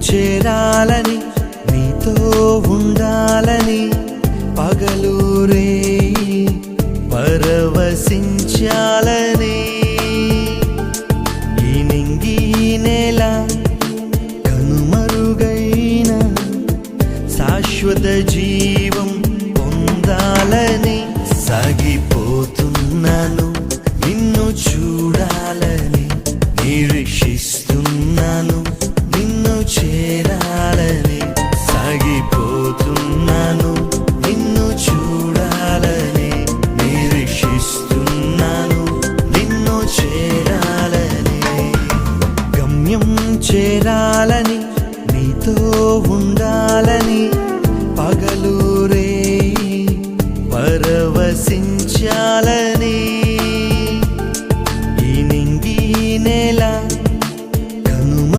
చేరాలని నీతో ఉండాలని పగలు రేయి పరవశించాలని ఈ నింగి నేల కనుమరుగైన శాశ్వత జీవం పొందాలని సాగిపోతున్నాను నిన్ను చూడాలని నిరీక్షిస్తున్నాను నిన్ను చేరాలని సాగిపోతున్నాను నిన్ను చూడాలని నిరీక్షిస్తున్నాను నిన్ను చేరాలని గమ్యం చేరాలని నీతో ఉండాలని